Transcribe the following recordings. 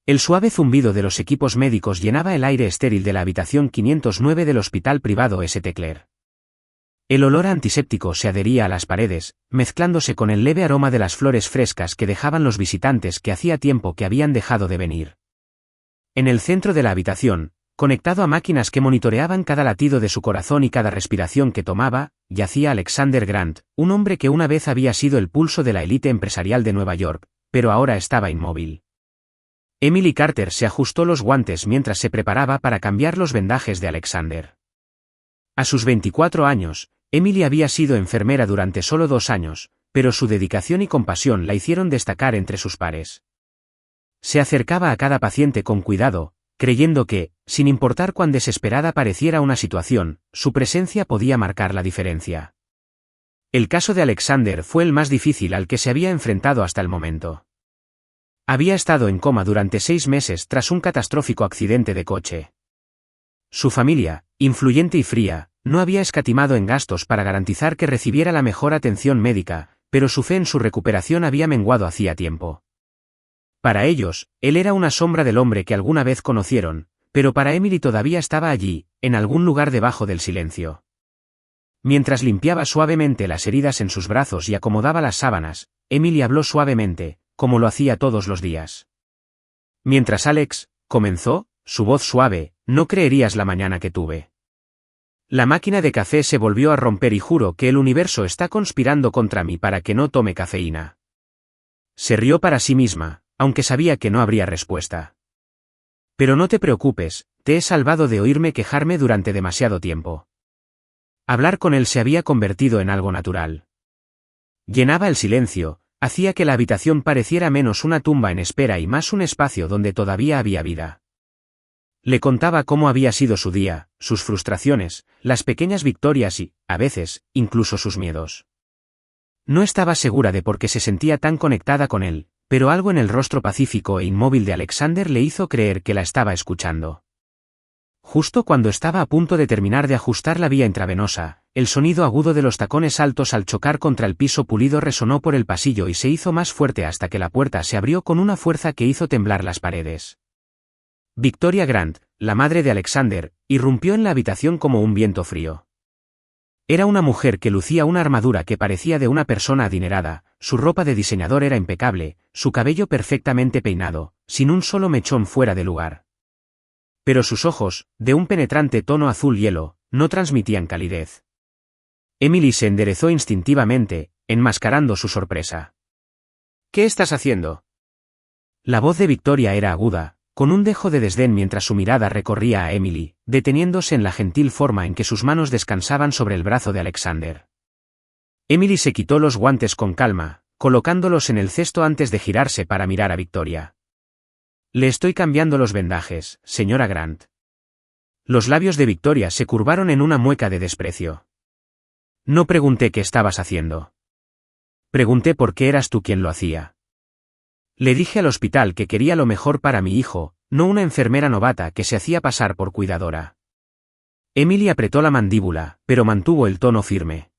El suave zumbido de los equipos médicos llenaba el aire estéril de la habitación 509 del hospital privado St. Clair. El olor antiséptico se adhería a las paredes, mezclándose con el leve aroma de las flores frescas que dejaban los visitantes que hacía tiempo que habían dejado de venir. En el centro de la habitación, conectado a máquinas que monitoreaban cada latido de su corazón y cada respiración que tomaba, yacía Alexander Grant, un hombre que una vez había sido el pulso de la élite empresarial de Nueva York, pero ahora estaba inmóvil. Emily Carter se ajustó los guantes mientras se preparaba para cambiar los vendajes de Alexander. A sus 24 años, Emily había sido enfermera durante solo 2 años, pero su dedicación y compasión la hicieron destacar entre sus pares. Se acercaba a cada paciente con cuidado, creyendo que, sin importar cuán desesperada pareciera una situación, su presencia podía marcar la diferencia. El caso de Alexander fue el más difícil al que se había enfrentado hasta el momento. Había estado en coma durante 6 meses tras un catastrófico accidente de coche. Su familia, influyente y fría, no había escatimado en gastos para garantizar que recibiera la mejor atención médica, pero su fe en su recuperación había menguado hacía tiempo. Para ellos, él era una sombra del hombre que alguna vez conocieron, pero para Emily todavía estaba allí, en algún lugar debajo del silencio. Mientras limpiaba suavemente las heridas en sus brazos y acomodaba las sábanas, Emily habló suavemente, como lo hacía todos los días. Mientras Alex comenzó, su voz suave, no creerías la mañana que tuve. La máquina de café se volvió a romper y juro que el universo está conspirando contra mí para que no tome cafeína. Se rió para sí misma, aunque sabía que no habría respuesta. Pero no te preocupes, te he salvado de oírme quejarme durante demasiado tiempo. Hablar con él se había convertido en algo natural. Llenaba el silencio, hacía que la habitación pareciera menos una tumba en espera y más un espacio donde todavía había vida. Le contaba cómo había sido su día, sus frustraciones, las pequeñas victorias y, a veces, incluso sus miedos. No estaba segura de por qué se sentía tan conectada con él, pero algo en el rostro pacífico e inmóvil de Alexander le hizo creer que la estaba escuchando. Justo cuando estaba a punto de terminar de ajustar la vía intravenosa, el sonido agudo de los tacones altos al chocar contra el piso pulido resonó por el pasillo y se hizo más fuerte hasta que la puerta se abrió con una fuerza que hizo temblar las paredes. Victoria Grant, la madre de Alexander, irrumpió en la habitación como un viento frío. Era una mujer que lucía una armadura que parecía de una persona adinerada, su ropa de diseñador era impecable, su cabello perfectamente peinado, sin un solo mechón fuera de lugar. Pero sus ojos, de un penetrante tono azul hielo, no transmitían calidez. Emily se enderezó instintivamente, enmascarando su sorpresa. ¿Qué estás haciendo? La voz de Victoria era aguda, con un dejo de desdén mientras su mirada recorría a Emily, deteniéndose en la gentil forma en que sus manos descansaban sobre el brazo de Alexander. Emily se quitó los guantes con calma, colocándolos en el cesto antes de girarse para mirar a Victoria. Le estoy cambiando los vendajes, señora Grant. Los labios de Victoria se curvaron en una mueca de desprecio. No pregunté qué estabas haciendo. Pregunté por qué eras tú quien lo hacía. Le dije al hospital que quería lo mejor para mi hijo, no una enfermera novata que se hacía pasar por cuidadora. Emily apretó la mandíbula, pero mantuvo el tono firme.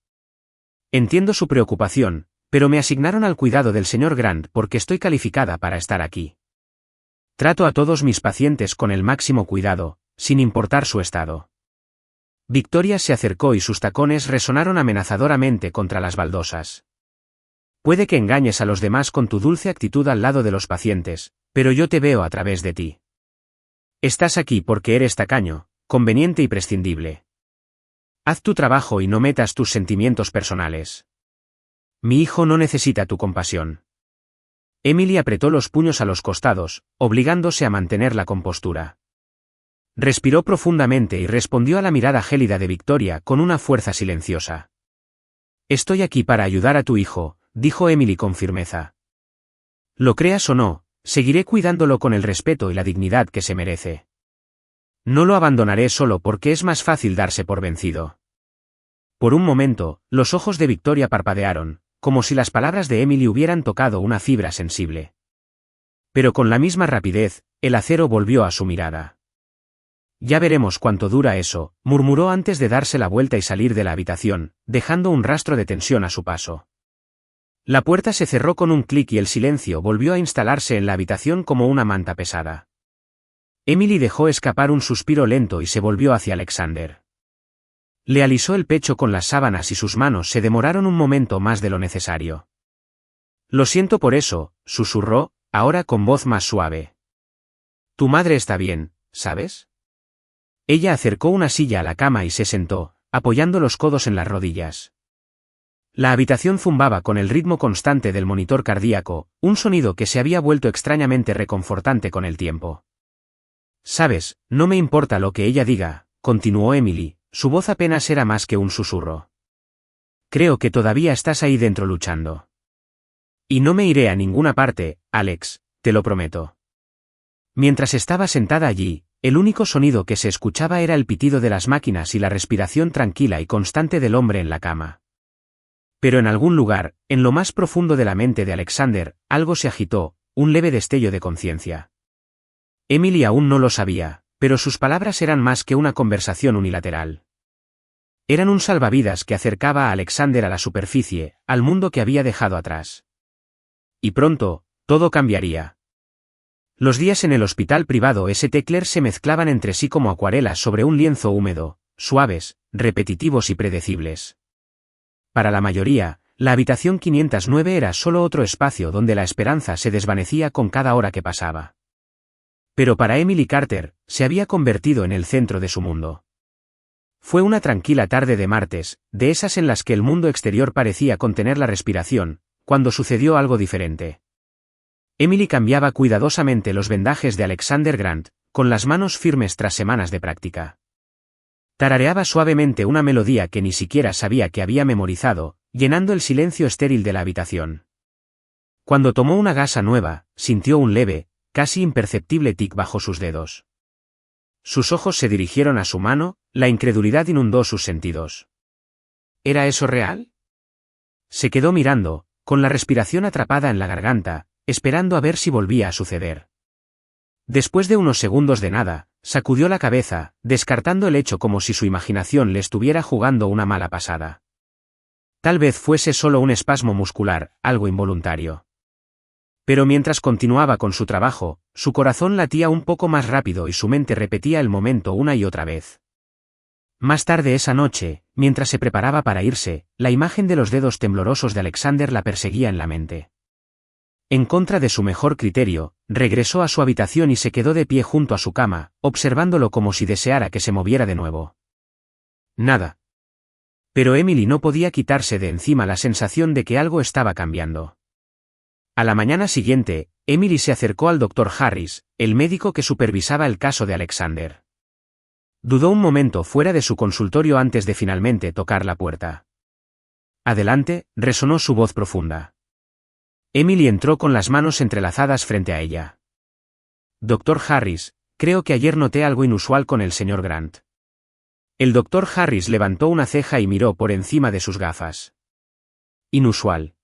Entiendo su preocupación, pero me asignaron al cuidado del señor Grant porque estoy calificada para estar aquí. Trato a todos mis pacientes con el máximo cuidado, sin importar su estado. Victoria se acercó y sus tacones resonaron amenazadoramente contra las baldosas. Puede que engañes a los demás con tu dulce actitud al lado de los pacientes, pero yo te veo a través de ti. Estás aquí porque eres tacaño, conveniente y prescindible. Haz tu trabajo y no metas tus sentimientos personales. Mi hijo no necesita tu compasión. Emily apretó los puños a los costados, obligándose a mantener la compostura. Respiró profundamente y respondió a la mirada gélida de Victoria con una fuerza silenciosa. Estoy aquí para ayudar a tu hijo, dijo Emily con firmeza. Lo creas o no, seguiré cuidándolo con el respeto y la dignidad que se merece. No lo abandonaré solo porque es más fácil darse por vencido. Por un momento, los ojos de Victoria parpadearon, como si las palabras de Emily hubieran tocado una fibra sensible. Pero con la misma rapidez, el acero volvió a su mirada. Ya veremos cuánto dura eso, murmuró antes de darse la vuelta y salir de la habitación, dejando un rastro de tensión a su paso. La puerta se cerró con un clic y el silencio volvió a instalarse en la habitación como una manta pesada. Emily dejó escapar un suspiro lento y se volvió hacia Alexander. Le alisó el pecho con las sábanas y sus manos se demoraron un momento más de lo necesario. Lo siento por eso, susurró, ahora con voz más suave. Tu madre está bien, ¿sabes? Ella acercó una silla a la cama y se sentó, apoyando los codos en las rodillas. La habitación zumbaba con el ritmo constante del monitor cardíaco, un sonido que se había vuelto extrañamente reconfortante con el tiempo. Sabes, no me importa lo que ella diga, continuó Emily, su voz apenas era más que un susurro. Creo que todavía estás ahí dentro luchando. Y no me iré a ninguna parte, Alex, te lo prometo. Mientras estaba sentada allí, el único sonido que se escuchaba era el pitido de las máquinas y la respiración tranquila y constante del hombre en la cama. Pero en algún lugar, en lo más profundo de la mente de Alexander, algo se agitó, un leve destello de conciencia. Emily aún no lo sabía, pero sus palabras eran más que una conversación unilateral. Eran un salvavidas que acercaba a Alexander a la superficie, al mundo que había dejado atrás. Y pronto, todo cambiaría. Los días en el hospital privado St. Clair se mezclaban entre sí como acuarelas sobre un lienzo húmedo, suaves, repetitivos y predecibles. Para la mayoría, la habitación 509 era solo otro espacio donde la esperanza se desvanecía con cada hora que pasaba. Pero para Emily Carter, se había convertido en el centro de su mundo. Fue una tranquila tarde de martes, de esas en las que el mundo exterior parecía contener la respiración, cuando sucedió algo diferente. Emily cambiaba cuidadosamente los vendajes de Alexander Grant, con las manos firmes tras semanas de práctica. Tarareaba suavemente una melodía que ni siquiera sabía que había memorizado, llenando el silencio estéril de la habitación. Cuando tomó una gasa nueva, sintió un leve, casi imperceptible tic bajo sus dedos. Sus ojos se dirigieron a su mano, la incredulidad inundó sus sentidos. ¿Era eso real? Se quedó mirando, con la respiración atrapada en la garganta, esperando a ver si volvía a suceder. Después de unos segundos de nada, sacudió la cabeza, descartando el hecho como si su imaginación le estuviera jugando una mala pasada. Tal vez fuese solo un espasmo muscular, algo involuntario. Pero mientras continuaba con su trabajo, su corazón latía un poco más rápido y su mente repetía el momento una y otra vez. Más tarde esa noche, mientras se preparaba para irse, la imagen de los dedos temblorosos de Alexander la perseguía en la mente. En contra de su mejor criterio, regresó a su habitación y se quedó de pie junto a su cama, observándolo como si deseara que se moviera de nuevo. Nada. Pero Emily no podía quitarse de encima la sensación de que algo estaba cambiando. A la mañana siguiente, Emily se acercó al Dr. Harris, el médico que supervisaba el caso de Alexander. Dudó un momento fuera de su consultorio antes de finalmente tocar la puerta. Adelante, resonó su voz profunda. Emily entró con las manos entrelazadas frente a ella. Dr. Harris, creo que ayer noté algo inusual con el señor Grant. El Dr. Harris levantó una ceja y miró por encima de sus gafas. ¿Inusual?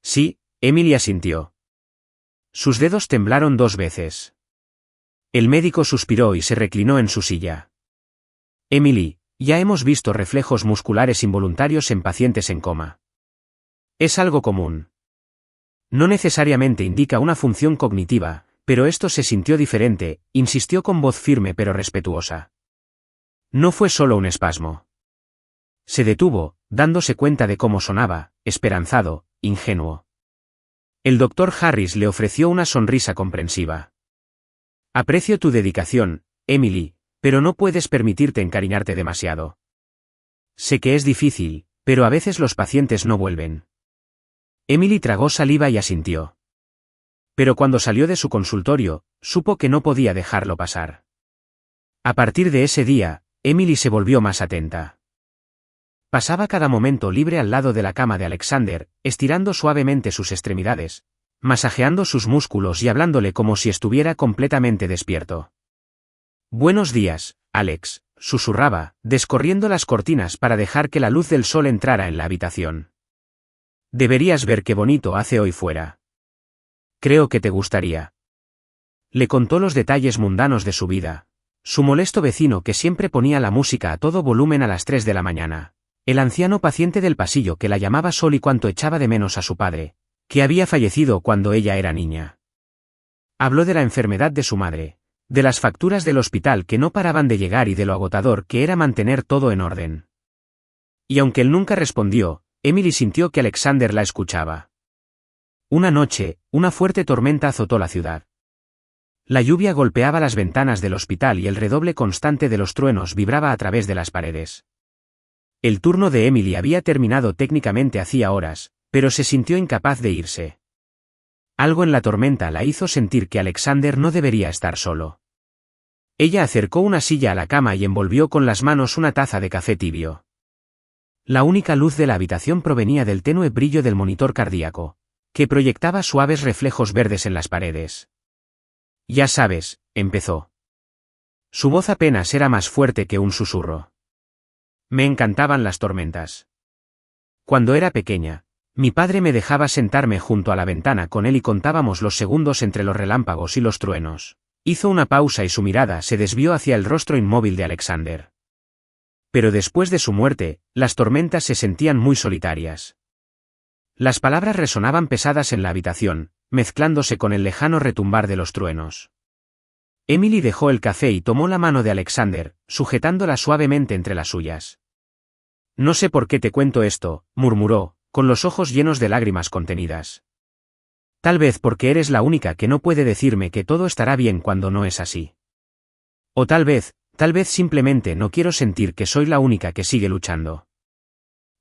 Sí, Emily asintió. Sus dedos temblaron 2 veces. El médico suspiró y se reclinó en su silla. Emily, ya hemos visto reflejos musculares involuntarios en pacientes en coma. Es algo común. No necesariamente indica una función cognitiva, pero esto se sintió diferente, insistió con voz firme pero respetuosa. No fue solo un espasmo. Se detuvo, dándose cuenta de cómo sonaba, esperanzado, ingenuo. El Dr. Harris le ofreció una sonrisa comprensiva. Aprecio tu dedicación, Emily, pero no puedes permitirte encariñarte demasiado. Sé que es difícil, pero a veces los pacientes no vuelven. Emily tragó saliva y asintió. Pero cuando salió de su consultorio, supo que no podía dejarlo pasar. A partir de ese día, Emily se volvió más atenta. Pasaba cada momento libre al lado de la cama de Alexander, estirando suavemente sus extremidades, masajeando sus músculos y hablándole como si estuviera completamente despierto. Buenos días, Alex, susurraba, descorriendo las cortinas para dejar que la luz del sol entrara en la habitación. Deberías ver qué bonito hace hoy fuera. Creo que te gustaría. Le contó los detalles mundanos de su vida. Su molesto vecino que siempre ponía la música a todo volumen a las 3 de la mañana. El anciano paciente del pasillo que la llamaba Sol y cuánto echaba de menos a su padre, que había fallecido cuando ella era niña. Habló de la enfermedad de su madre, de las facturas del hospital que no paraban de llegar y de lo agotador que era mantener todo en orden. Y aunque él nunca respondió, Emily sintió que Alexander la escuchaba. Una noche, una fuerte tormenta azotó la ciudad. La lluvia golpeaba las ventanas del hospital y el redoble constante de los truenos vibraba a través de las paredes. El turno de Emily había terminado técnicamente hacía horas, pero se sintió incapaz de irse. Algo en la tormenta la hizo sentir que Alexander no debería estar solo. Ella acercó una silla a la cama y envolvió con las manos una taza de café tibio. La única luz de la habitación provenía del tenue brillo del monitor cardíaco, que proyectaba suaves reflejos verdes en las paredes. Ya sabes, empezó. Su voz apenas era más fuerte que un susurro. Me encantaban las tormentas. Cuando era pequeña, mi padre me dejaba sentarme junto a la ventana con él y contábamos los segundos entre los relámpagos y los truenos. Hizo una pausa y su mirada se desvió hacia el rostro inmóvil de Alexander. Pero después de su muerte, las tormentas se sentían muy solitarias. Las palabras resonaban pesadas en la habitación, mezclándose con el lejano retumbar de los truenos. Emily dejó el café y tomó la mano de Alexander, sujetándola suavemente entre las suyas. No sé por qué te cuento esto, murmuró, con los ojos llenos de lágrimas contenidas. Tal vez porque eres la única que no puede decirme que todo estará bien cuando no es así. O tal vez simplemente no quiero sentir que soy la única que sigue luchando.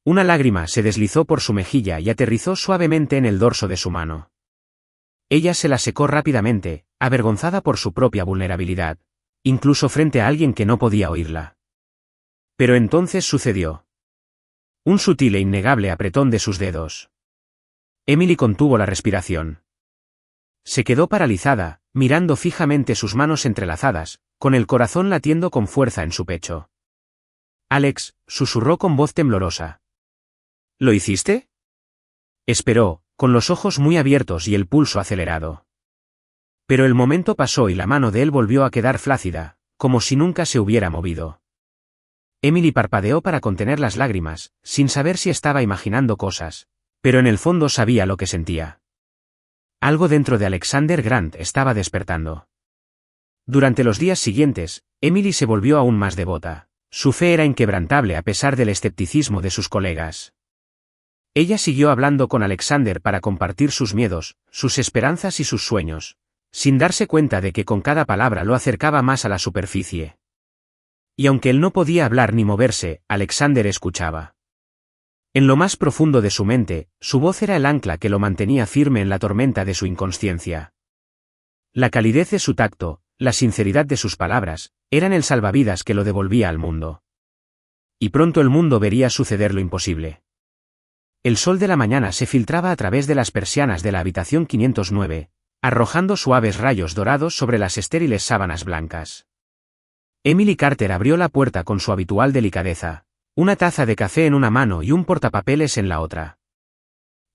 Una lágrima se deslizó por su mejilla y aterrizó suavemente en el dorso de su mano. Ella se la secó rápidamente, avergonzada por su propia vulnerabilidad, incluso frente a alguien que no podía oírla. Pero entonces sucedió. Un sutil e innegable apretón de sus dedos. Emily contuvo la respiración. Se quedó paralizada, mirando fijamente sus manos entrelazadas, con el corazón latiendo con fuerza en su pecho. Alex, susurró con voz temblorosa. ¿Lo hiciste? Esperó, con los ojos muy abiertos y el pulso acelerado. Pero el momento pasó y la mano de él volvió a quedar flácida, como si nunca se hubiera movido. Emily parpadeó para contener las lágrimas, sin saber si estaba imaginando cosas, pero en el fondo sabía lo que sentía. Algo dentro de Alexander Grant estaba despertando. Durante los días siguientes, Emily se volvió aún más devota. Su fe era inquebrantable a pesar del escepticismo de sus colegas. Ella siguió hablando con Alexander para compartir sus miedos, sus esperanzas y sus sueños, sin darse cuenta de que con cada palabra lo acercaba más a la superficie. Y aunque él no podía hablar ni moverse, Alexander escuchaba. En lo más profundo de su mente, su voz era el ancla que lo mantenía firme en la tormenta de su inconsciencia. La calidez de su tacto, la sinceridad de sus palabras, eran el salvavidas que lo devolvía al mundo. Y pronto el mundo vería suceder lo imposible. El sol de la mañana se filtraba a través de las persianas de la habitación 509, arrojando suaves rayos dorados sobre las estériles sábanas blancas. Emily Carter abrió la puerta con su habitual delicadeza, una taza de café en una mano y un portapapeles en la otra.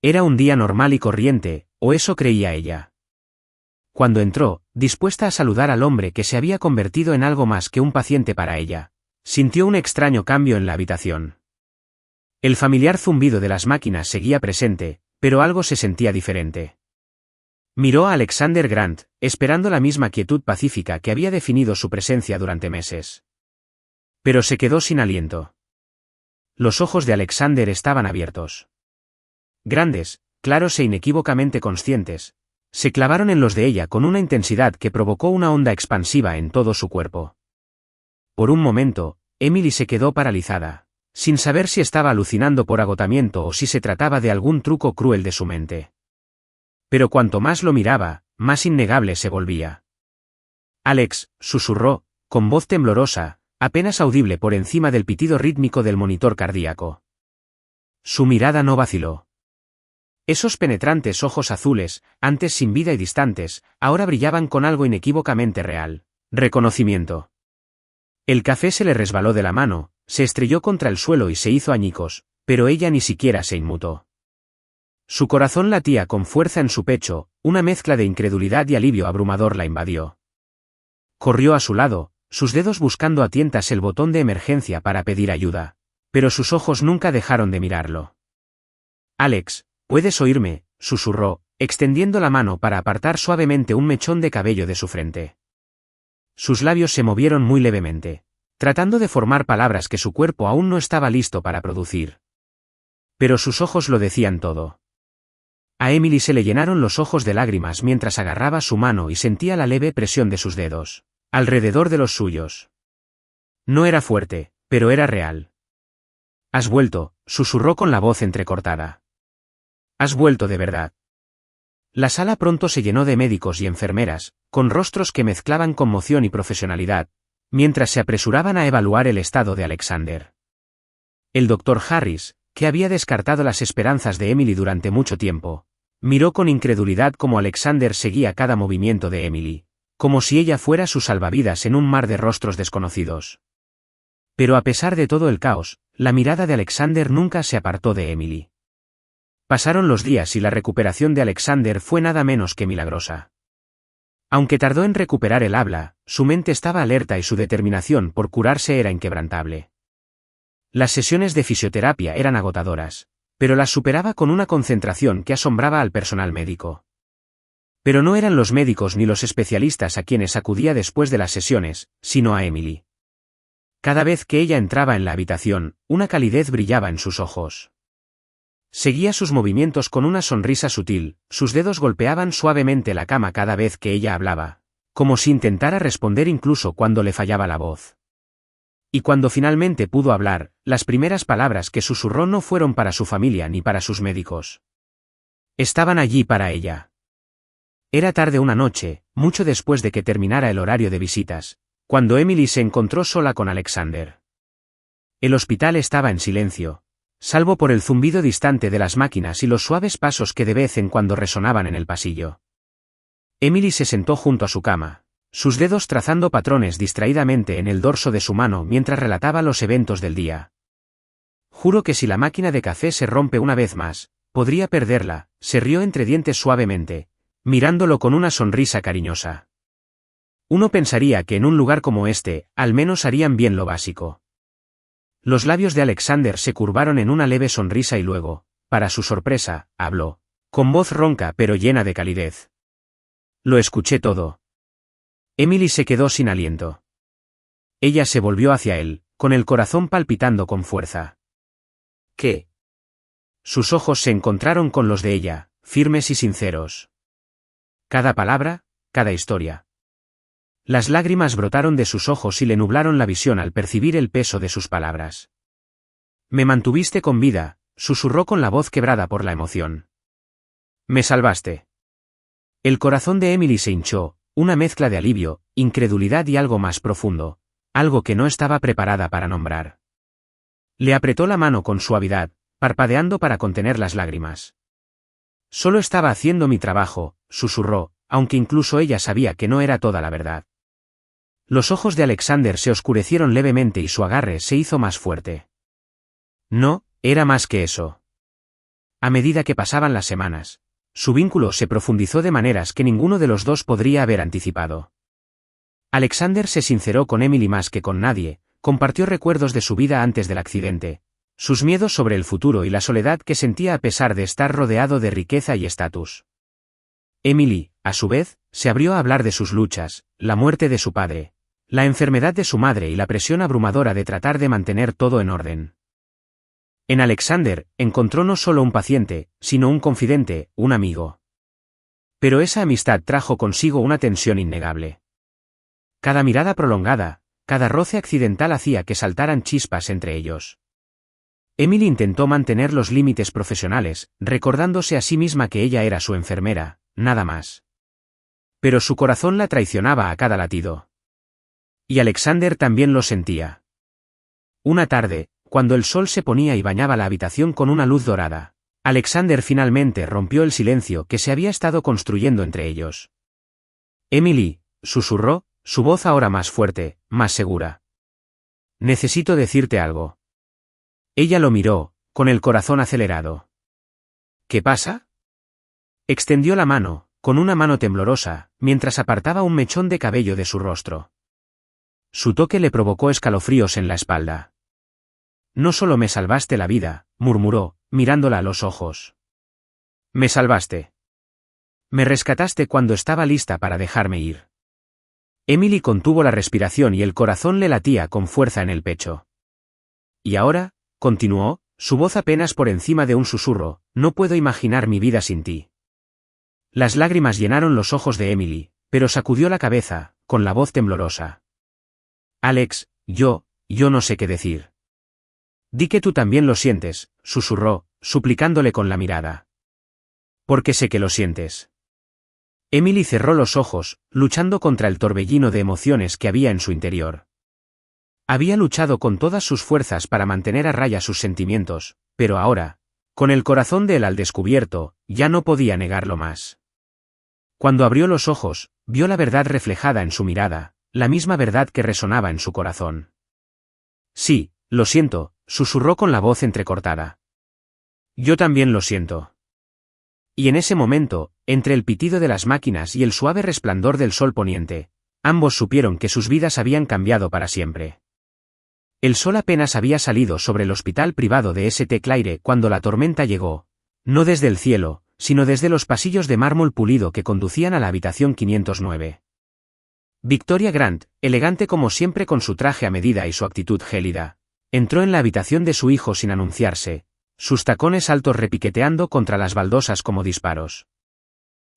Era un día normal y corriente, o eso creía ella. Cuando entró, dispuesta a saludar al hombre que se había convertido en algo más que un paciente para ella, sintió un extraño cambio en la habitación. El familiar zumbido de las máquinas seguía presente, pero algo se sentía diferente. Miró a Alexander Grant, esperando la misma quietud pacífica que había definido su presencia durante meses. Pero se quedó sin aliento. Los ojos de Alexander estaban abiertos. Grandes, claros e inequívocamente conscientes, se clavaron en los de ella con una intensidad que provocó una onda expansiva en todo su cuerpo. Por un momento, Emily se quedó paralizada, sin saber si estaba alucinando por agotamiento o si se trataba de algún truco cruel de su mente. Pero cuanto más lo miraba, más innegable se volvía. Alex, susurró, con voz temblorosa, apenas audible por encima del pitido rítmico del monitor cardíaco. Su mirada no vaciló. Esos penetrantes ojos azules, antes sin vida y distantes, ahora brillaban con algo inequívocamente real: reconocimiento. El café se le resbaló de la mano, se estrelló contra el suelo y se hizo añicos, pero ella ni siquiera se inmutó. Su corazón latía con fuerza en su pecho, una mezcla de incredulidad y alivio abrumador la invadió. Corrió a su lado, sus dedos buscando a tientas el botón de emergencia para pedir ayuda, Pero sus ojos nunca dejaron de mirarlo. «Alex, ¿puedes oírme?», susurró, extendiendo la mano para apartar suavemente un mechón de cabello de su frente. Sus labios se movieron muy levemente, tratando de formar palabras que su cuerpo aún no estaba listo para producir. Pero sus ojos lo decían todo. A Emily se le llenaron los ojos de lágrimas mientras agarraba su mano y sentía la leve presión de sus dedos alrededor de los suyos. No era fuerte, pero era real. «Has vuelto», susurró con la voz entrecortada. «Has vuelto de verdad». La sala pronto se llenó de médicos y enfermeras, con rostros que mezclaban conmoción y profesionalidad, mientras se apresuraban a evaluar el estado de Alexander. El doctor Harris, que había descartado las esperanzas de Emily durante mucho tiempo, miró con incredulidad cómo Alexander seguía cada movimiento de Emily, como si ella fuera su salvavidas en un mar de rostros desconocidos. Pero a pesar de todo el caos, la mirada de Alexander nunca se apartó de Emily. Pasaron los días y la recuperación de Alexander fue nada menos que milagrosa. Aunque tardó en recuperar el habla, su mente estaba alerta y su determinación por curarse era inquebrantable. Las sesiones de fisioterapia eran agotadoras, pero las superaba con una concentración que asombraba al personal médico. Pero no eran los médicos ni los especialistas a quienes acudía después de las sesiones, sino a Emily. Cada vez que ella entraba en la habitación, una calidez brillaba en sus ojos. Seguía sus movimientos con una sonrisa sutil, sus dedos golpeaban suavemente la cama cada vez que ella hablaba, como si intentara responder incluso cuando le fallaba la voz. Y cuando finalmente pudo hablar, las primeras palabras que susurró no fueron para su familia ni para sus médicos. Estaban allí para ella. Era tarde una noche, mucho después de que terminara el horario de visitas, cuando Emily se encontró sola con Alexander. El hospital estaba en silencio, salvo por el zumbido distante de las máquinas y los suaves pasos que de vez en cuando resonaban en el pasillo. Emily se sentó junto a su cama, sus dedos trazando patrones distraídamente en el dorso de su mano mientras relataba los eventos del día. «Juro que si la máquina de café se rompe una vez más, podría perderla», se rió entre dientes suavemente, mirándolo con una sonrisa cariñosa. Uno pensaría que en un lugar como este, al menos harían bien lo básico. Los labios de Alexander se curvaron en una leve sonrisa y luego, para su sorpresa, habló, con voz ronca pero llena de calidez. «Lo escuché todo». Emily se quedó sin aliento. Ella se volvió hacia él, con el corazón palpitando con fuerza. «¿Qué?». Sus ojos se encontraron con los de ella, firmes y sinceros. Cada palabra, cada historia. Las lágrimas brotaron de sus ojos y le nublaron la visión al percibir el peso de sus palabras. «Me mantuviste con vida», susurró con la voz quebrada por la emoción. «Me salvaste». El corazón de Emily se hinchó, una mezcla de alivio, incredulidad y algo más profundo, algo que no estaba preparada para nombrar. Le apretó la mano con suavidad, parpadeando para contener las lágrimas. «Solo estaba haciendo mi trabajo», susurró, aunque incluso ella sabía que no era toda la verdad. Los ojos de Alexander se oscurecieron levemente y su agarre se hizo más fuerte. No, era más que eso. A medida que pasaban las semanas, su vínculo se profundizó de maneras que ninguno de los dos podría haber anticipado. Alexander se sinceró con Emily más que con nadie, compartió recuerdos de su vida antes del accidente, sus miedos sobre el futuro y la soledad que sentía a pesar de estar rodeado de riqueza y estatus. Emily, a su vez, se abrió a hablar de sus luchas, la muerte de su padre, la enfermedad de su madre y la presión abrumadora de tratar de mantener todo en orden. En Alexander, encontró no solo un paciente, sino un confidente, un amigo. Pero esa amistad trajo consigo una tensión innegable. Cada mirada prolongada, cada roce accidental hacía que saltaran chispas entre ellos. Emily intentó mantener los límites profesionales, recordándose a sí misma que ella era su enfermera, nada más. Pero su corazón la traicionaba a cada latido. Y Alexander también lo sentía. Una tarde, cuando el sol se ponía y bañaba la habitación con una luz dorada, Alexander finalmente rompió el silencio que se había estado construyendo entre ellos. «Emily», susurró, su voz ahora más fuerte, más segura. «Necesito decirte algo». Ella lo miró, con el corazón acelerado. «¿Qué pasa?». Extendió la mano, con una mano temblorosa, mientras apartaba un mechón de cabello de su rostro. Su toque le provocó escalofríos en la espalda. No solo me salvaste la vida, murmuró, mirándola a los ojos. Me salvaste. Me rescataste cuando estaba lista para dejarme ir. Emily contuvo la respiración y el corazón le latía con fuerza en el pecho. Y ahora, continuó, su voz apenas por encima de un susurro, no puedo imaginar mi vida sin ti. Las lágrimas llenaron los ojos de Emily, pero sacudió la cabeza, con la voz temblorosa. Alex, yo no sé qué decir. Di que tú también lo sientes, susurró, suplicándole con la mirada. Porque sé que lo sientes. Emily cerró los ojos, luchando contra el torbellino de emociones que había en su interior. Había luchado con todas sus fuerzas para mantener a raya sus sentimientos, pero ahora, con el corazón de él al descubierto, ya no podía negarlo más. Cuando abrió los ojos, vio la verdad reflejada en su mirada, la misma verdad que resonaba en su corazón. Sí, lo siento, susurró con la voz entrecortada. Yo también lo siento. Y en ese momento, entre el pitido de las máquinas y el suave resplandor del sol poniente, ambos supieron que sus vidas habían cambiado para siempre. El sol apenas había salido sobre el hospital privado de St. Claire cuando la tormenta llegó, no desde el cielo, sino desde los pasillos de mármol pulido que conducían a la habitación 509. Victoria Grant, elegante como siempre con su traje a medida y su actitud gélida, entró en la habitación de su hijo sin anunciarse, sus tacones altos repiqueteando contra las baldosas como disparos.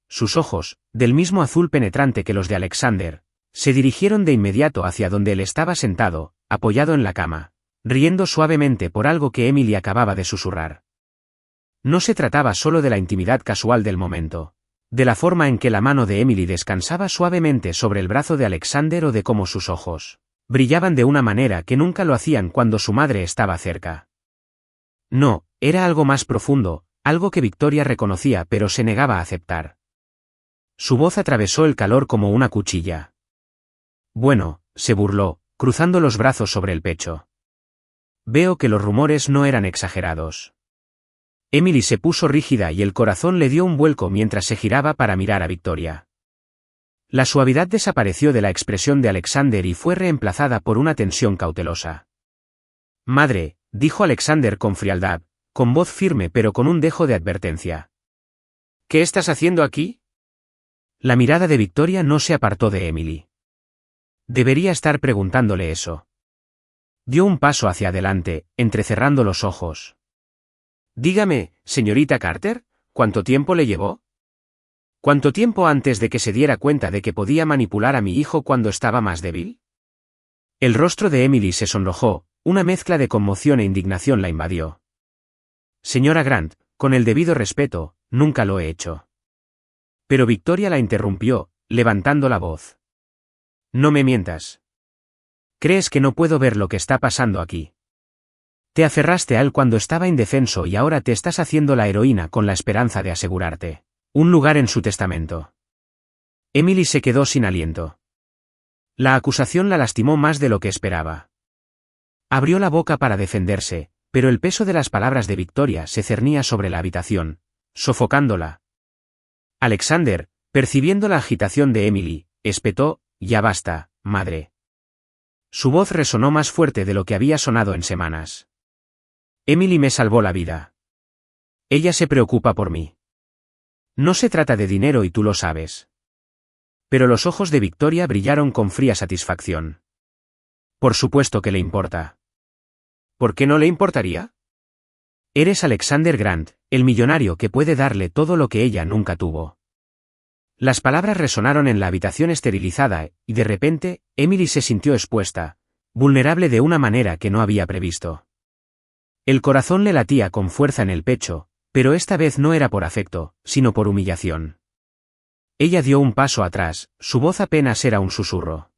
Sus ojos, del mismo azul penetrante que los de Alexander, se dirigieron de inmediato hacia donde él estaba sentado, apoyado en la cama, riendo suavemente por algo que Emily acababa de susurrar. No se trataba solo de la intimidad casual del momento, de la forma en que la mano de Emily descansaba suavemente sobre el brazo de Alexander o de cómo sus ojos brillaban de una manera que nunca lo hacían cuando su madre estaba cerca. No, era algo más profundo, algo que Victoria reconocía pero se negaba a aceptar. Su voz atravesó el calor como una cuchilla. Bueno, se burló, cruzando los brazos sobre el pecho. Veo que los rumores no eran exagerados. Emily se puso rígida y el corazón le dio un vuelco mientras se giraba para mirar a Victoria. La suavidad desapareció de la expresión de Alexander y fue reemplazada por una tensión cautelosa. Madre, dijo Alexander con frialdad, con voz firme pero con un dejo de advertencia. ¿Qué estás haciendo aquí? La mirada de Victoria no se apartó de Emily. Debería estar preguntándole eso. Dio un paso hacia adelante, entrecerrando los ojos. Dígame, señorita Carter, ¿cuánto tiempo le llevó? ¿Cuánto tiempo antes de que se diera cuenta de que podía manipular a mi hijo cuando estaba más débil? El rostro de Emily se sonrojó, una mezcla de conmoción e indignación la invadió. Señora Grant, con el debido respeto, nunca lo he hecho. Pero Victoria la interrumpió, levantando la voz. No me mientas. ¿Crees que no puedo ver lo que está pasando aquí? Te aferraste a él cuando estaba indefenso y ahora te estás haciendo la heroína con la esperanza de asegurarte un lugar en su testamento. Emily se quedó sin aliento. La acusación la lastimó más de lo que esperaba. Abrió la boca para defenderse, pero el peso de las palabras de Victoria se cernía sobre la habitación, sofocándola. Alexander, percibiendo la agitación de Emily, espetó, ya basta, madre. Su voz resonó más fuerte de lo que había sonado en semanas. Emily me salvó la vida. Ella se preocupa por mí. No se trata de dinero y tú lo sabes. Pero los ojos de Victoria brillaron con fría satisfacción. Por supuesto que le importa. ¿Por qué no le importaría? Eres Alexander Grant, el millonario que puede darle todo lo que ella nunca tuvo. Las palabras resonaron en la habitación esterilizada, y de repente, Emily se sintió expuesta, vulnerable de una manera que no había previsto. El corazón le latía con fuerza en el pecho, pero esta vez no era por afecto, sino por humillación. Ella dio un paso atrás, su voz apenas era un susurro.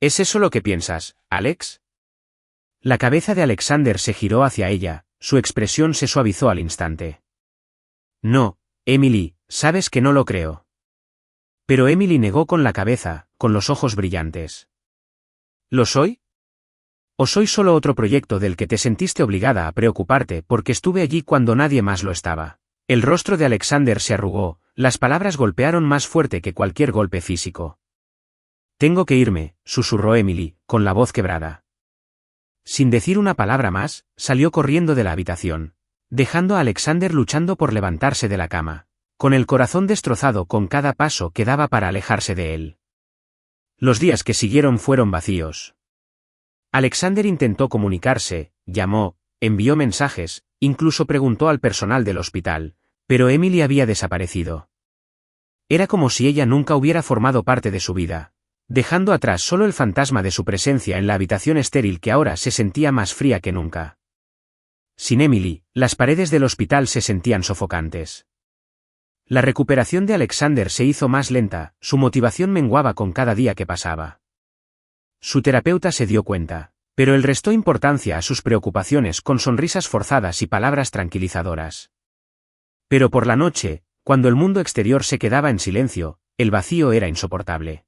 ¿Es eso lo que piensas, Alex? La cabeza de Alexander se giró hacia ella, su expresión se suavizó al instante. No, Emily, sabes que no lo creo. Pero Emily negó con la cabeza, con los ojos brillantes. ¿Lo soy? ¿O soy solo otro proyecto del que te sentiste obligada a preocuparte porque estuve allí cuando nadie más lo estaba? El rostro de Alexander se arrugó, las palabras golpearon más fuerte que cualquier golpe físico. Tengo que irme, susurró Emily, con la voz quebrada. Sin decir una palabra más, salió corriendo de la habitación, dejando a Alexander luchando por levantarse de la cama, con el corazón destrozado con cada paso que daba para alejarse de él. Los días que siguieron fueron vacíos. Alexander intentó comunicarse, llamó, envió mensajes, incluso preguntó al personal del hospital, pero Emily había desaparecido. Era como si ella nunca hubiera formado parte de su vida, dejando atrás solo el fantasma de su presencia en la habitación estéril que ahora se sentía más fría que nunca. Sin Emily, las paredes del hospital se sentían sofocantes. La recuperación de Alexander se hizo más lenta, su motivación menguaba con cada día que pasaba. Su terapeuta se dio cuenta, pero él restó importancia a sus preocupaciones con sonrisas forzadas y palabras tranquilizadoras. Pero por la noche, cuando el mundo exterior se quedaba en silencio, el vacío era insoportable.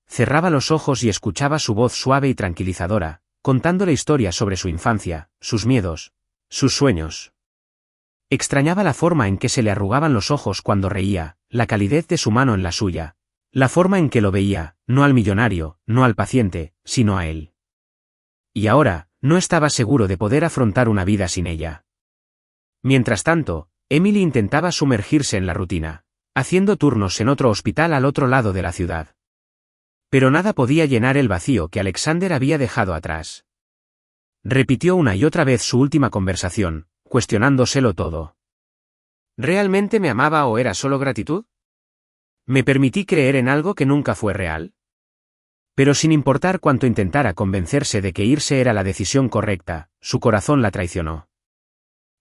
Cerraba los ojos y escuchaba su voz suave y tranquilizadora, contándole historias sobre su infancia, sus miedos, sus sueños. Extrañaba la forma en que se le arrugaban los ojos cuando reía, la calidez de su mano en la suya, la forma en que lo veía, no al millonario, no al paciente, sino a él. Y ahora, no estaba seguro de poder afrontar una vida sin ella. Mientras tanto, Emily intentaba sumergirse en la rutina, haciendo turnos en otro hospital al otro lado de la ciudad. Pero nada podía llenar el vacío que Alexander había dejado atrás. Repitió una y otra vez su última conversación, cuestionándoselo todo. ¿Realmente me amaba o era solo gratitud? ¿Me permití creer en algo que nunca fue real? Pero sin importar cuánto intentara convencerse de que irse era la decisión correcta, su corazón la traicionó.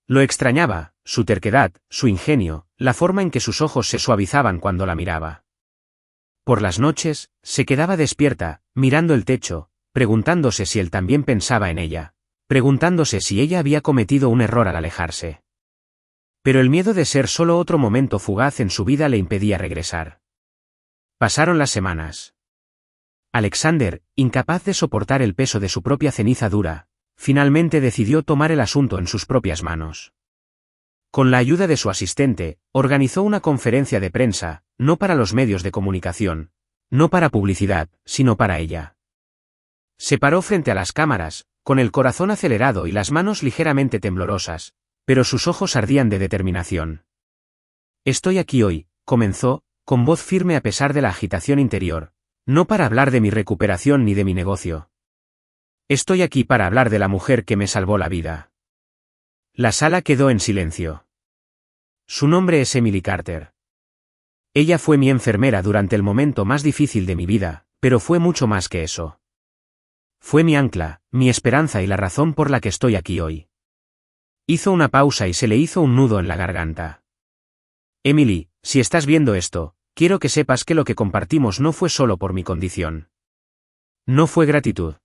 Lo extrañaba, su terquedad, su ingenio, la forma en que sus ojos se suavizaban cuando la miraba. Por las noches, se quedaba despierta, mirando el techo, preguntándose si él también pensaba en ella, preguntándose si ella había cometido un error al alejarse. Pero el miedo de ser solo otro momento fugaz en su vida le impedía regresar. Pasaron las semanas. Alexander, incapaz de soportar el peso de su propia ceniza dura, finalmente decidió tomar el asunto en sus propias manos. Con la ayuda de su asistente, organizó una conferencia de prensa, no para los medios de comunicación, no para publicidad, sino para ella. Se paró frente a las cámaras, con el corazón acelerado y las manos ligeramente temblorosas, pero sus ojos ardían de determinación. Estoy aquí hoy, comenzó, con voz firme a pesar de la agitación interior, no para hablar de mi recuperación ni de mi negocio. Estoy aquí para hablar de la mujer que me salvó la vida. La sala quedó en silencio. Su nombre es Emily Carter. Ella fue mi enfermera durante el momento más difícil de mi vida, pero fue mucho más que eso. Fue mi ancla, mi esperanza y la razón por la que estoy aquí hoy. Hizo una pausa y se le hizo un nudo en la garganta. Emily, si estás viendo esto, quiero que sepas que lo que compartimos no fue solo por mi condición. No fue gratitud.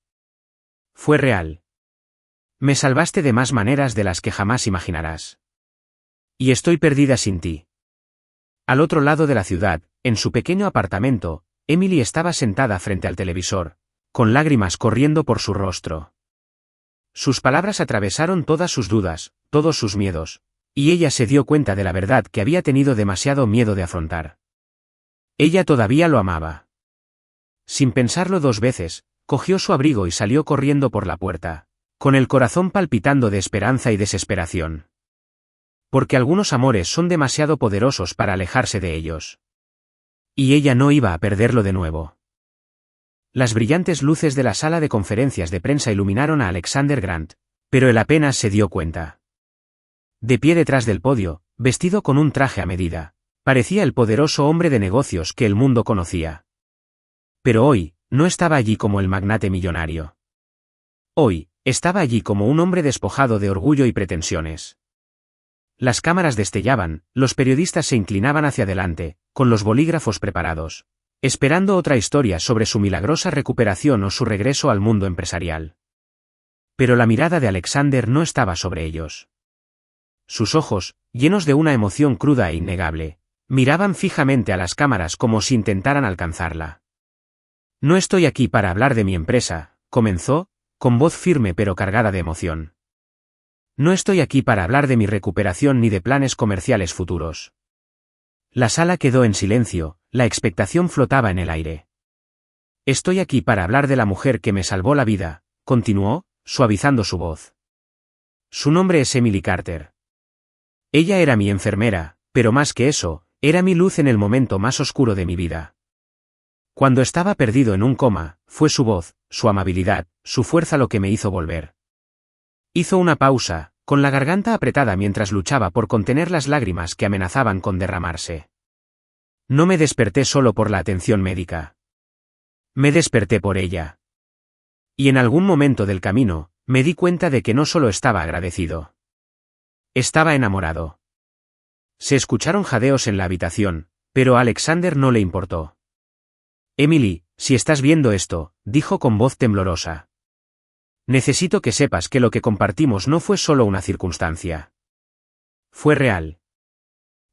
Fue real. Me salvaste de más maneras de las que jamás imaginarás. Y estoy perdida sin ti. Al otro lado de la ciudad, en su pequeño apartamento, Emily estaba sentada frente al televisor, con lágrimas corriendo por su rostro. Sus palabras atravesaron todas sus dudas, todos sus miedos, y ella se dio cuenta de la verdad que había tenido demasiado miedo de afrontar. Ella todavía lo amaba. Sin pensarlo dos veces, cogió su abrigo y salió corriendo por la puerta, con el corazón palpitando de esperanza y desesperación. Porque algunos amores son demasiado poderosos para alejarse de ellos. Y ella no iba a perderlo de nuevo. Las brillantes luces de la sala de conferencias de prensa iluminaron a Alexander Grant, pero él apenas se dio cuenta. De pie detrás del podio, vestido con un traje a medida, parecía el poderoso hombre de negocios que el mundo conocía. Pero hoy, no estaba allí como el magnate millonario. Hoy, estaba allí como un hombre despojado de orgullo y pretensiones. Las cámaras destellaban, los periodistas se inclinaban hacia adelante, con los bolígrafos preparados, esperando otra historia sobre su milagrosa recuperación o su regreso al mundo empresarial. Pero la mirada de Alexander no estaba sobre ellos. Sus ojos, llenos de una emoción cruda e innegable, miraban fijamente a las cámaras como si intentaran alcanzarla. No estoy aquí para hablar de mi empresa, comenzó, con voz firme pero cargada de emoción. No estoy aquí para hablar de mi recuperación ni de planes comerciales futuros. La sala quedó en silencio, la expectación flotaba en el aire. Estoy aquí para hablar de la mujer que me salvó la vida, continuó, suavizando su voz. Su nombre es Emily Carter. Ella era mi enfermera, pero más que eso, era mi luz en el momento más oscuro de mi vida. Cuando estaba perdido en un coma, fue su voz, su amabilidad, su fuerza lo que me hizo volver. Hizo una pausa, con la garganta apretada mientras luchaba por contener las lágrimas que amenazaban con derramarse. No me desperté solo por la atención médica. Me desperté por ella. Y en algún momento del camino, me di cuenta de que no solo estaba agradecido. Estaba enamorado. Se escucharon jadeos en la habitación, pero a Alexander no le importó. Emily, si estás viendo esto, dijo con voz temblorosa. Necesito que sepas que lo que compartimos no fue solo una circunstancia. Fue real.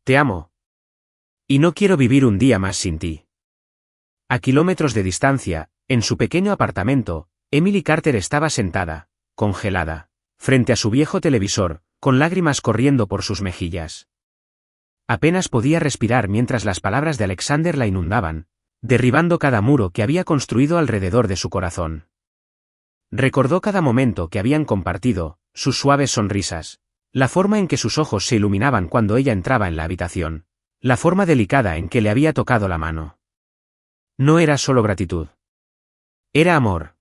Te amo. Y no quiero vivir un día más sin ti. A kilómetros de distancia, en su pequeño apartamento, Emily Carter estaba sentada, congelada, frente a su viejo televisor, con lágrimas corriendo por sus mejillas. Apenas podía respirar mientras las palabras de Alexander la inundaban, derribando cada muro que había construido alrededor de su corazón. Recordó cada momento que habían compartido, sus suaves sonrisas, la forma en que sus ojos se iluminaban cuando ella entraba en la habitación, la forma delicada en que le había tocado la mano. No era solo gratitud. Era amor.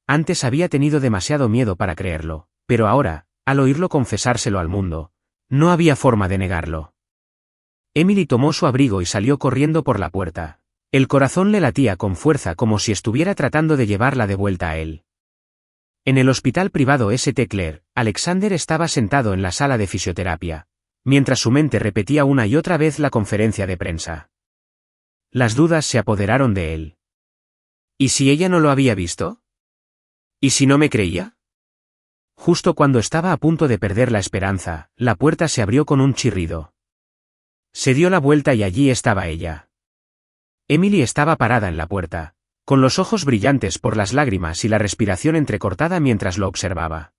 Antes había tenido demasiado miedo para creerlo, pero ahora, al oírlo confesárselo al mundo, no había forma de negarlo. Emily tomó su abrigo y salió corriendo por la puerta. El corazón le latía con fuerza como si estuviera tratando de llevarla de vuelta a él. En el hospital privado St. Clair, Alexander estaba sentado en la sala de fisioterapia, mientras su mente repetía una y otra vez la conferencia de prensa. Las dudas se apoderaron de él. ¿Y si ella no lo había visto? ¿Y si no me creía? Justo cuando estaba a punto de perder la esperanza, la puerta se abrió con un chirrido. Se dio la vuelta y allí estaba ella. Emily estaba parada en la puerta, con los ojos brillantes por las lágrimas y la respiración entrecortada mientras lo observaba.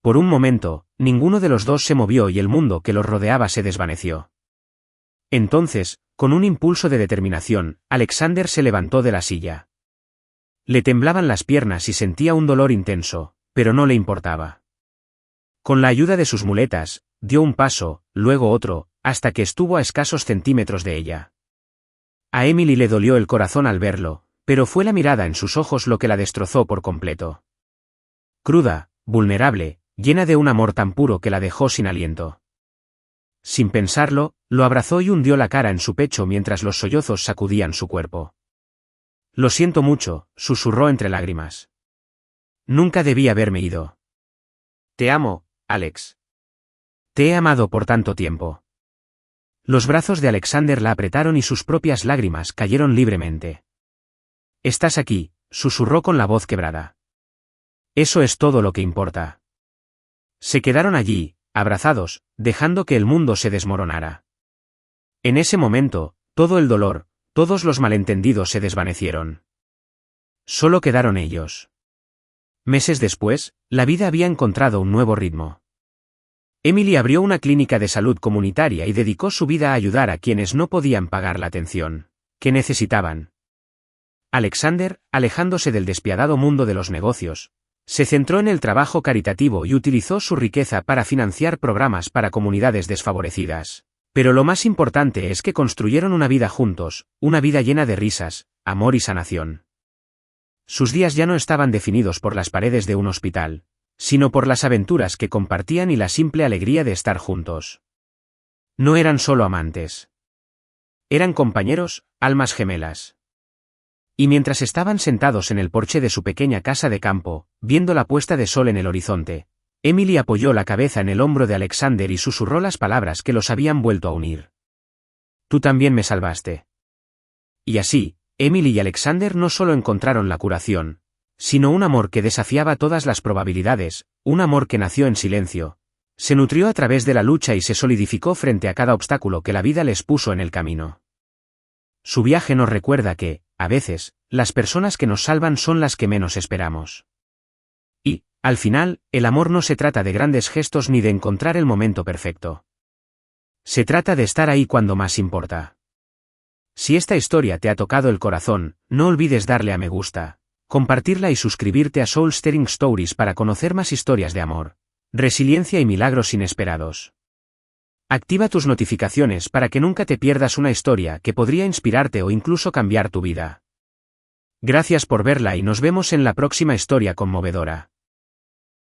Por un momento, ninguno de los dos se movió y el mundo que los rodeaba se desvaneció. Entonces, con un impulso de determinación, Alexander se levantó de la silla. Le temblaban las piernas y sentía un dolor intenso, pero no le importaba. Con la ayuda de sus muletas, dio un paso, luego otro, hasta que estuvo a escasos centímetros de ella. A Emily le dolió el corazón al verlo, pero fue la mirada en sus ojos lo que la destrozó por completo. Cruda, vulnerable, llena de un amor tan puro que la dejó sin aliento. Sin pensarlo, lo abrazó y hundió la cara en su pecho mientras los sollozos sacudían su cuerpo. Lo siento mucho, susurró entre lágrimas. Nunca debí haberme ido. Te amo, Alex. Te he amado por tanto tiempo. Los brazos de Alexander la apretaron y sus propias lágrimas cayeron libremente. Estás aquí, susurró con la voz quebrada. Eso es todo lo que importa. Se quedaron allí, abrazados, dejando que el mundo se desmoronara. En ese momento, todo el dolor, todos los malentendidos se desvanecieron. Solo quedaron ellos. Meses después, la vida había encontrado un nuevo ritmo. Emily abrió una clínica de salud comunitaria y dedicó su vida a ayudar a quienes no podían pagar la atención que necesitaban. Alexander, alejándose del despiadado mundo de los negocios, se centró en el trabajo caritativo y utilizó su riqueza para financiar programas para comunidades desfavorecidas. Pero lo más importante es que construyeron una vida juntos, una vida llena de risas, amor y sanación. Sus días ya no estaban definidos por las paredes de un hospital, sino por las aventuras que compartían y la simple alegría de estar juntos. No eran solo amantes. Eran compañeros, almas gemelas. Y mientras estaban sentados en el porche de su pequeña casa de campo, viendo la puesta de sol en el horizonte, Emily apoyó la cabeza en el hombro de Alexander y susurró las palabras que los habían vuelto a unir. Tú también me salvaste. Y así, Emily y Alexander no solo encontraron la curación, sino un amor que desafiaba todas las probabilidades, un amor que nació en silencio, se nutrió a través de la lucha y se solidificó frente a cada obstáculo que la vida les puso en el camino. Su viaje nos recuerda que, a veces, las personas que nos salvan son las que menos esperamos. Y, al final, el amor no se trata de grandes gestos ni de encontrar el momento perfecto. Se trata de estar ahí cuando más importa. Si esta historia te ha tocado el corazón, no olvides darle a me gusta, compartirla y suscribirte a Soul Stirring Stories para conocer más historias de amor, resiliencia y milagros inesperados. Activa tus notificaciones para que nunca te pierdas una historia que podría inspirarte o incluso cambiar tu vida. Gracias por verla y nos vemos en la próxima historia conmovedora.